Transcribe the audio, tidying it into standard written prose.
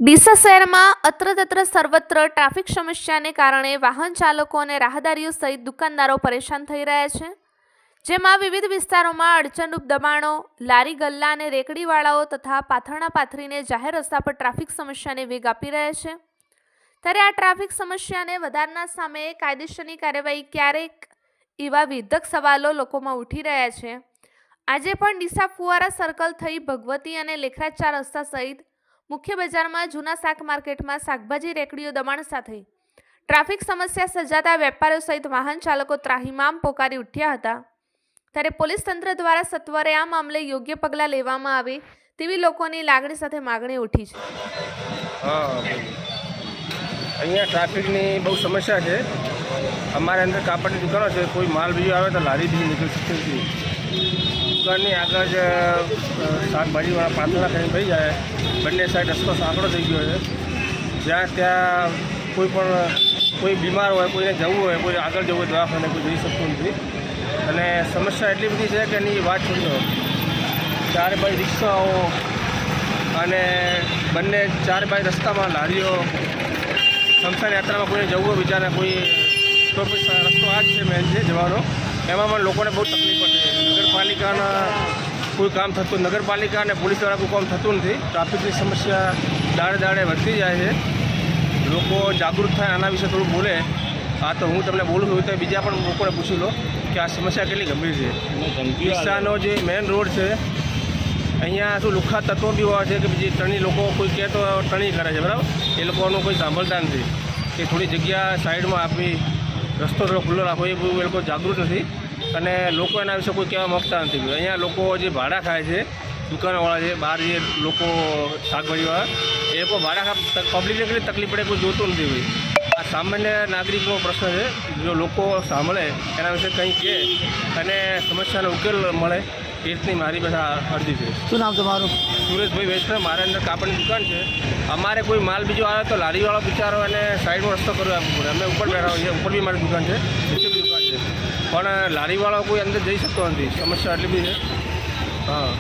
ડીસા શહેરમાં અત્ર સર્વત્ર ટ્રાફિક સમસ્યાને કારણે વાહન ચાલકો અને રાહદારીઓ સહિત દુકાનદારો પરેશાન થઈ રહ્યા છે, જેમાં વિવિધ વિસ્તારોમાં અડચણરૂપ દબાણો, લારી ગલ્લા અને રેકડીવાળાઓ તથા પાથરણા પાથરીને જાહેર રસ્તા પર ટ્રાફિક સમસ્યાને વેગ આપી રહ્યા છે. ત્યારે આ ટ્રાફિક સમસ્યાને વધારનાર સામે કાયદેસરની કાર્યવાહી ક્યારેક એવા વિધક સવાલો લોકોમાં ઉઠી રહ્યા છે. આજે પણ ડીસા ફુવારા સર્કલ થઈ ભગવતી અને લેખરાજ 4 રસ્તા સહિત મુખ્ય બજારમાં જૂના શાક માર્કેટમાં શાકભાજી રેકડીઓ દબાણ સાથે ટ્રાફિક સમસ્યા સર્જાતા વેપારીઓ સહિત વાહન ચાલકો ત્રાહિમામ પોકારી ઉઠ્યા હતા. ત્યારે પોલીસ તંત્ર દ્વારા સત્વરે આ મામલે યોગ્ય પગલાં લેવામાં આવે તેવી લોકોની લાગણી સાથે માગણી ઉઠી છે. અહીંયા ટ્રાફિકની બહુ સમસ્યા છે. અમારે અંદર કાપડની દુકાનો છે, કોઈ માલ બીજો આવે તો લારી બીજી નીકળી શકતી નથી. દુકાનની આગળ જ શાકભાજીવાળા પાથરણા કરીને થઈ જાય, બંને સાઈડ રસ્તો સાંકડો થઈ ગયો છે. જ્યાં ત્યાં કોઈ બીમાર હોય, કોઈને જવું હોય, કોઈ આગળ જવું હોય દવાખાને, કોઈ જઈ શકતું નથી. અને સમસ્યા એટલી બધી છે કે એની વાત છોડો. ચારે બાજુ રિક્ષાઓ અને બંને ચારે બાજુ રસ્તામાં લારીઓ. શમશાન યાત્રામાં કોઈને જવું હોય બિચારા, કોઈ તો રસ્તો આ જ છે મેન છે જવાનો. એમાં પણ લોકોને બહુ તકલીફ પડે. નગરપાલિકાના કોઈ કામ થતું, નગરપાલિકા અને પોલીસવાળા કોઈ કામ થતું નથી. ટ્રાફિકની સમસ્યા દાડે દાડે વધતી જાય છે. લોકો જાગૃત થાય, આના વિશે થોડું બોલે. આ તો હું તમને બોલું છું, તો બીજા પણ લોકોને પૂછી લો કે આ સમસ્યા કેટલી ગંભીર છે. ડીસાનો જે મેઇન રોડ છે, અહીંયા શું લુખ્ખા તત્વો બી હોય છે કે બીજી ટણી લોકો કોઈ કહે તો ટણી કરે છે, બરાબર. એ લોકોનું કોઈ સાંભળતા નથી કે થોડી જગ્યા સાઈડમાં આપી રસ્તો થોડો ખુલ્લો રાખવો, એ બહુ એ લોકો જાગૃત નથી. અને લોકો એના વિશે કોઈ કહેવા માગતા નથી. અહીંયા લોકો જે ભાડા ખાય છે, દુકાનોવાળા છે, બહાર જે લોકો શાકભાજીવાળા, એ લોકો ભાડા પબ્લિકને કેટલી તકલીફ પડે કોઈ જોતું નથી. ભાઈ આ સામાન્ય નાગરિકનો પ્રશ્ન છે. જો લોકો સાંભળે, એના વિશે કંઈ કહે અને સમસ્યાનો ઉકેલ મળે, એ રીતની મારી બધા અરજી છે. શું નામ તમારું? સુરેશભાઈ વૈષ્ણવ. મારે અંદર કાપડની દુકાન છે. અમારે કોઈ માલ બીજો આવે તો લારીવાળો બિચારો એને સાઈડમાં રસ્તો કરવા આપવો પડે. અમે ઉપર બેઠા હોઈએ, ઉપર બી મારી દુકાન છે, નીચે બી દુકાન છે, પણ લારીવાળો કોઈ અંદર જઈ શકતો નથી. સમસ્યા એટલી બધી છે. હા.